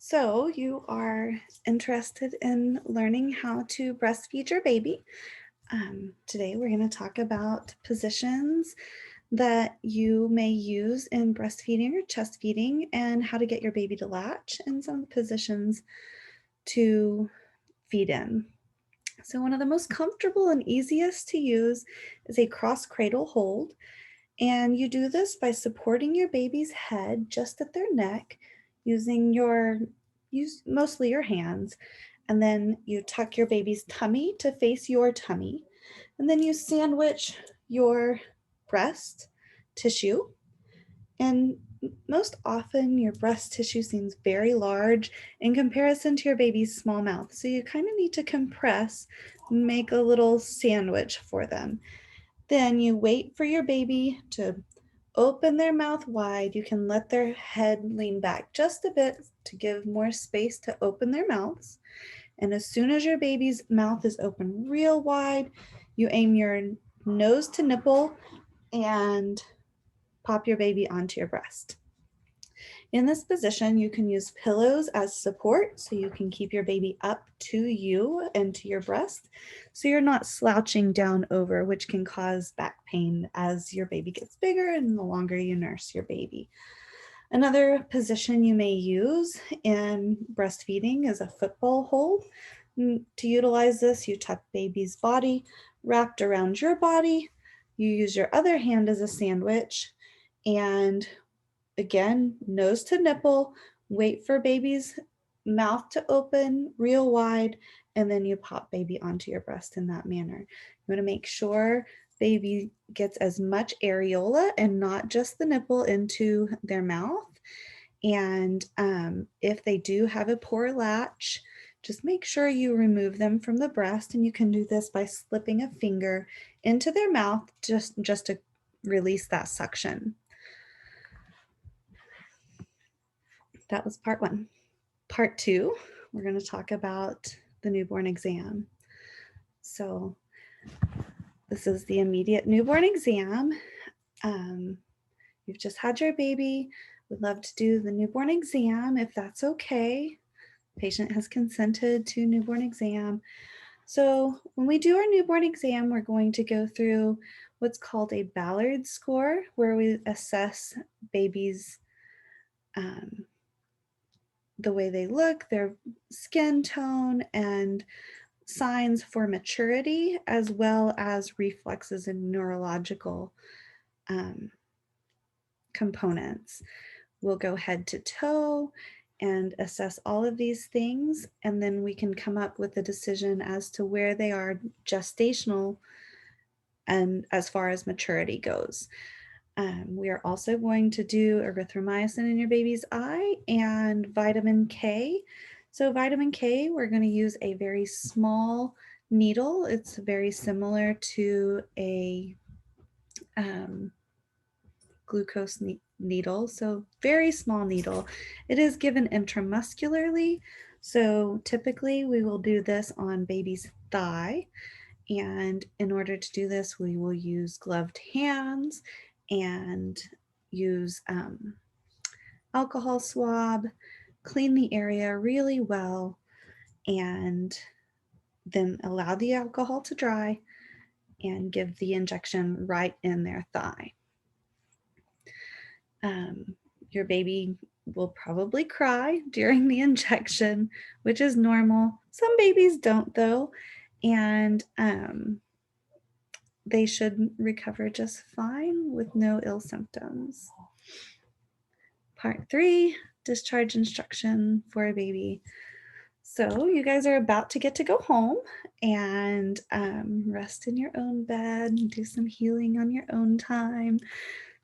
So you are interested in learning how to breastfeed your baby. Today we're going to talk about positions that you may use in breastfeeding or chest feeding and how to get your baby to latch and some of the positions to feed in. So one of the most comfortable and easiest to use is a cross cradle hold. And you do this by supporting your baby's head just at their neck using use mostly your hands. And then you tuck your baby's tummy to face your tummy. And then you sandwich your breast tissue. And most often, your breast tissue seems very large in comparison to your baby's small mouth. So you kind of need to compress, make a little sandwich for them. Then you wait for your baby to open their mouth wide. You can let their head lean back just a bit to give more space to open their mouths. And as soon as your baby's mouth is open real wide, you aim your nose to nipple and pop your baby onto your breast. In this position, you can use pillows as support so you can keep your baby up to you and to your breast so you're not slouching down over, which can cause back pain as your baby gets bigger and the longer you nurse your baby. Another position you may use in breastfeeding is a football hold. To utilize this, you tuck baby's body wrapped around your body. You use your other hand as a sandwich and again, nose to nipple, wait for baby's mouth to open real wide, and then you pop baby onto your breast in that manner. You want to make sure baby gets as much areola and not just the nipple into their mouth. And if they do have a poor latch, just make sure you remove them from the breast. And you can do this by slipping a finger into their mouth just to release that suction. That was part one. Part two, we're going to talk about the newborn exam. So this is the immediate newborn exam. You've just had your baby. Would love to do the newborn exam if that's okay. Patient has consented to newborn exam. So when we do our newborn exam, we're going to go through what's called a Ballard score, where we assess babies' the way they look, their skin tone, and signs for maturity, as well as reflexes and neurological components. We'll go head to toe and assess all of these things, and then we can come up with a decision as to where they are gestational and as far as maturity goes. We are also going to do erythromycin in your baby's eye and vitamin K. So vitamin K, we're going to use a very small needle. It's very similar to a glucose needle, so very small needle. It is given intramuscularly. So typically we will do this on baby's thigh. And in order to do this, we will use gloved hands and use alcohol swab, clean the area really well, and then allow the alcohol to dry and give the injection right in their thigh. Your baby will probably cry during the injection, which is normal. Some babies don't though, and they should recover just fine with no ill symptoms. Part 3, discharge instruction for a baby. So you guys are about to get to go home and rest in your own bed and do some healing on your own time.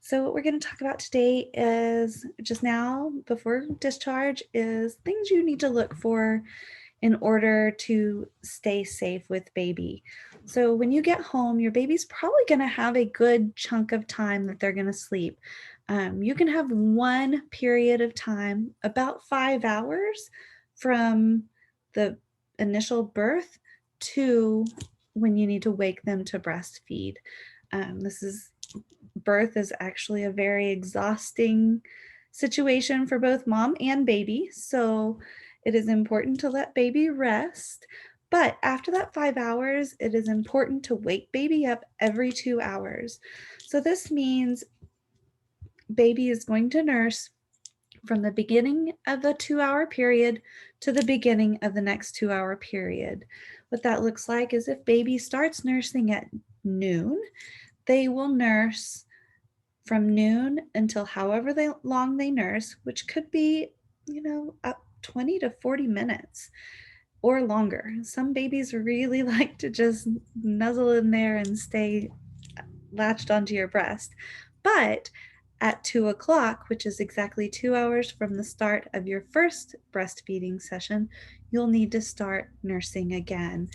So what we're going to talk about today is just now before discharge is things you need to look for in order to stay safe with baby. So when you get home, your baby's probably going to have a good chunk of time that they're going to sleep. You can have one period of time, about 5 hours from the initial birth to when you need to wake them to breastfeed. Birth is actually a very exhausting situation for both mom and baby. So it is important to let baby rest. But after that 5 hours, it is important to wake baby up every 2 hours. So this means baby is going to nurse from the beginning of the 2 hour period to the beginning of the next 2 hour period. What that looks like is if baby starts nursing at noon, they will nurse from noon until however long they nurse, which could be, up 20 to 40 minutes or longer. Some babies really like to just nuzzle in there and stay latched onto your breast. But at 2 o'clock, which is exactly 2 hours from the start of your first breastfeeding session, you'll need to start nursing again.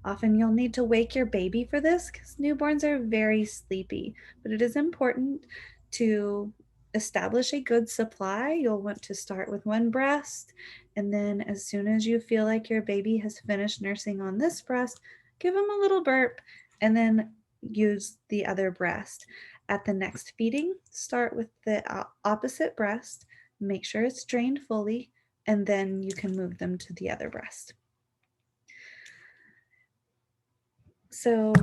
Often you'll need to wake your baby for this because newborns are very sleepy, but it is important to establish a good supply. You'll want to start with one breast, and then as soon as you feel like your baby has finished nursing on this breast, give them a little burp and then use the other breast. At the next feeding, start with the opposite breast, make sure it's drained fully, and then you can move them to the other breast. So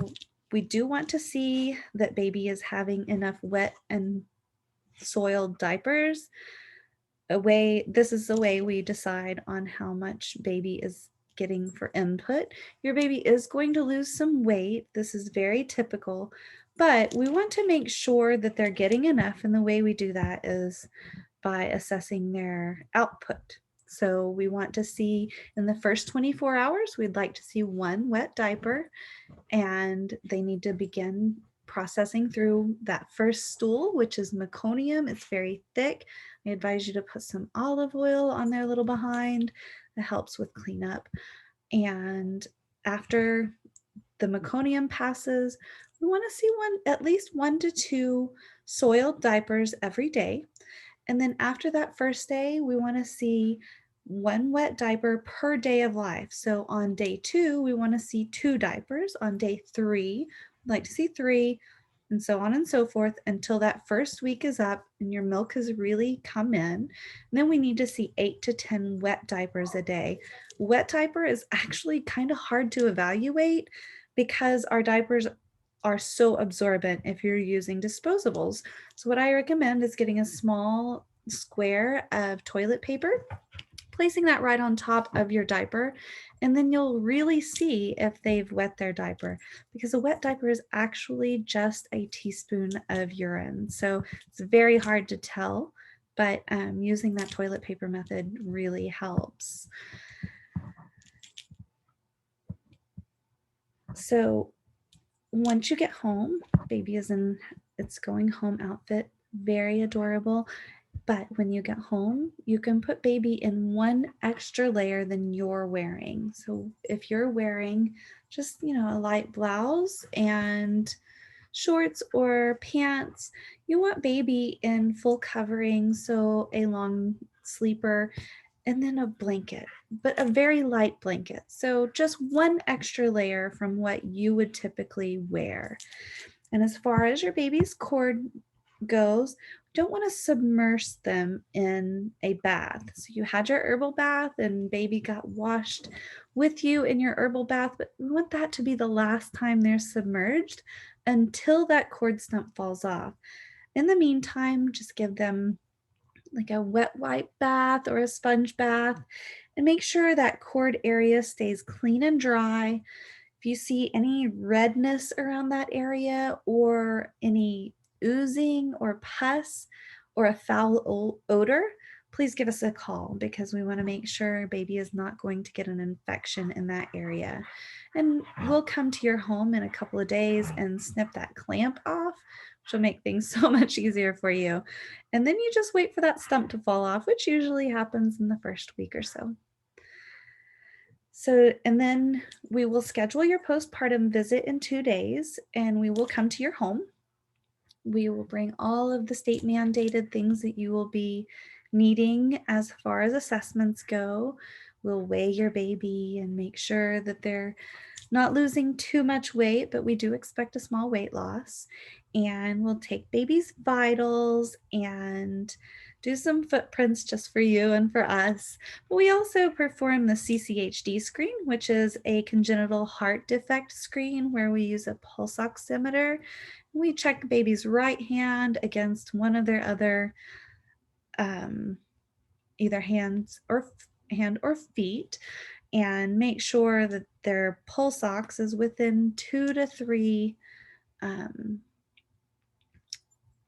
we do want to see that baby is having enough wet and soiled diapers. This is the way we decide on how much baby is getting for input. Your baby is going to lose some weight. This is very typical, but we want to make sure that they're getting enough. And the way we do that is by assessing their output. So we want to see in the first 24 hours, we'd like to see one wet diaper, and they need to begin processing through that first stool, which is meconium. It's very thick. I advise you to put some olive oil on their little behind. That helps with cleanup. And after the meconium passes, we want to see at least 1 to 2 soiled diapers every day. And then after that first day, we want to see one wet diaper per day of life. So on day 2, we want to see 2 diapers. On day 3, we'd like to see 3, and so on and so forth until that first week is up and your milk has really come in. And then we need to see 8 to 10 wet diapers a day. Wet diaper is actually kind of hard to evaluate because our diapers are so absorbent if you're using disposables. So what I recommend is getting a small square of toilet paper, placing that right on top of your diaper, and then you'll really see if they've wet their diaper, because a wet diaper is actually just a teaspoon of urine. So it's very hard to tell, but using that toilet paper method really helps. So once you get home, baby is in its going home outfit, very adorable. But when you get home, you can put baby in one extra layer than you're wearing. So if you're wearing just, a light blouse and shorts or pants, you want baby in full covering, so a long sleeper, and then a blanket, but a very light blanket. So just one extra layer from what you would typically wear. And as far as your baby's cord goes, don't want to submerge them in a bath. So you had your herbal bath and baby got washed with you in your herbal bath, but we want that to be the last time they're submerged until that cord stump falls off. In the meantime, just give them like a wet wipe bath or a sponge bath, and make sure that cord area stays clean and dry. If you see any redness around that area or any oozing or pus or a foul odor, please give us a call, because we want to make sure baby is not going to get an infection in that area. And we'll come to your home in a couple of days and snip that clamp off, which will make things so much easier for you. And then you just wait for that stump to fall off, which usually happens in the first week or so. And then we will schedule your postpartum visit in 2 days, and we will come to your home. We will bring all of the state mandated things that you will be needing as far as assessments go. We'll weigh your baby and make sure that they're not losing too much weight, but we do expect a small weight loss. And we'll take baby's vitals and do some footprints just for you and for us. But we also perform the CCHD screen, which is a congenital heart defect screen where we use a pulse oximeter. We check baby's right hand against one of their other um, either hand or feet, and make sure that their pulse ox is within 2 to 3.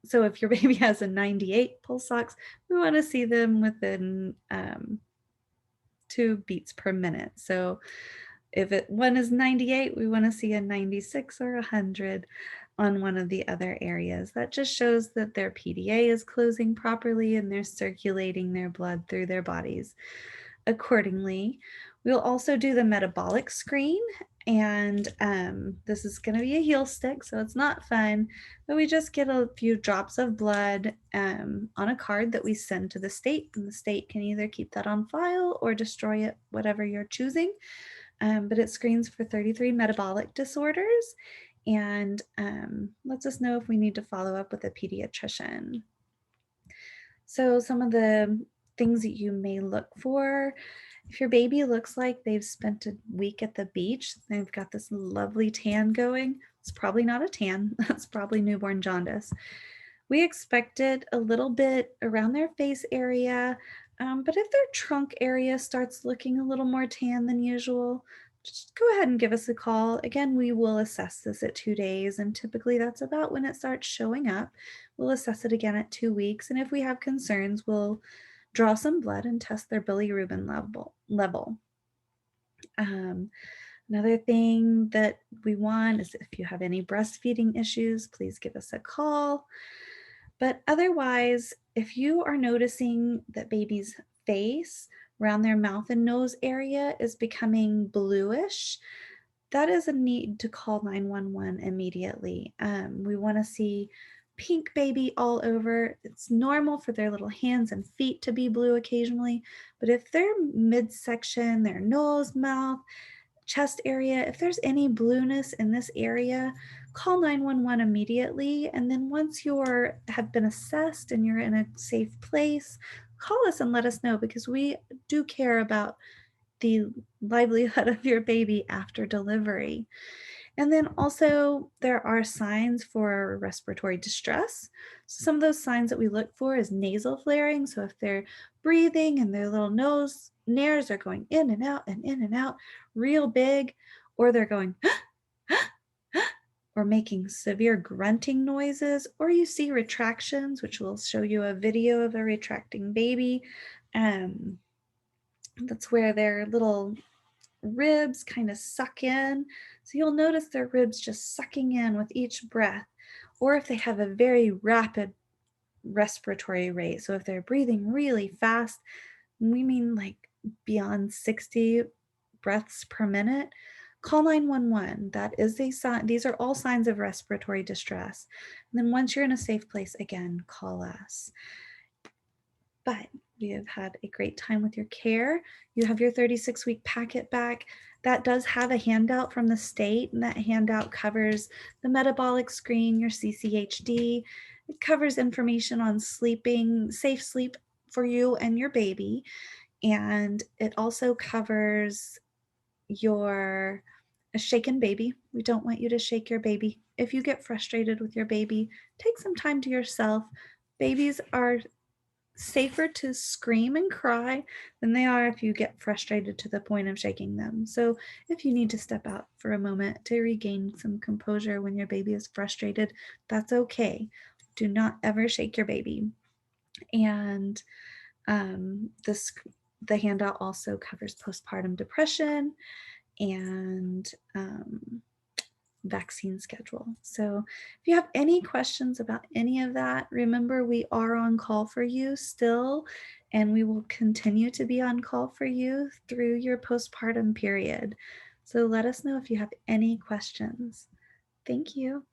So if your baby has a 98 pulse ox, we want to see them within 2 beats per minute. So if one is 98, we want to see a 96 or 100 on one of the other areas. That just shows that their PDA is closing properly and they're circulating their blood through their bodies accordingly. We'll also do the metabolic screen, and this is going to be a heel stick, so it's not fun, but we just get a few drops of blood on a card that we send to the state, and the state can either keep that on file or destroy it, whatever you're choosing. But it screens for 33 metabolic disorders and lets us know if we need to follow up with a pediatrician. So some of the things that you may look for: if your baby looks like they've spent a week at the beach, they've got this lovely tan going, it's probably not a tan, that's probably newborn jaundice. We expect it a little bit around their face area, but if their trunk area starts looking a little more tan than usual, just go ahead and give us a call. Again, we will assess this at 2 days, and typically that's about when it starts showing up. We'll assess it again at 2 weeks, and if we have concerns, we'll draw some blood and test their bilirubin level. Another thing that we want is if you have any breastfeeding issues, please give us a call. But otherwise, if you are noticing that baby's face around their mouth and nose area is becoming bluish, that is a need to call 911 immediately. We want to see pink baby all over. It's normal for their little hands and feet to be blue occasionally, but if their midsection, their nose, mouth, chest area, if there's any blueness in this area, call 911 immediately. And then once you're have been assessed and you're in a safe place, call us and let us know, because we do care about the livelihood of your baby after delivery. And then also there are signs for respiratory distress. So some of those signs that we look for is nasal flaring. So if they're breathing and their little nose nares are going in and out and in and out real big, or they're going or making severe grunting noises, or you see retractions, which will show you a video of a retracting baby. That's where their little ribs kind of suck in. So you'll notice their ribs just sucking in with each breath, or if they have a very rapid respiratory rate. So if they're breathing really fast, we mean like beyond 60 breaths per minute, call 911. That is a sign. These are all signs of respiratory distress. And then once you're in a safe place, again, call us. But we have had a great time with your care. You have your 36-week packet back. That does have a handout from the state, and that handout covers the metabolic screen, your CCHD. It covers information on sleeping, safe sleep for you and your baby. And it also covers a shaken baby. We don't want you to shake your baby. If you get frustrated with your baby, take some time to yourself. Babies are safer to scream and cry than they are if you get frustrated to the point of shaking them. So if you need to step out for a moment to regain some composure when your baby is frustrated, that's okay. Do not ever shake your baby. And the handout also covers postpartum depression and vaccine schedule. So if you have any questions about any of that, remember we are on call for you still, and we will continue to be on call for you through your postpartum period. So let us know if you have any questions. Thank you.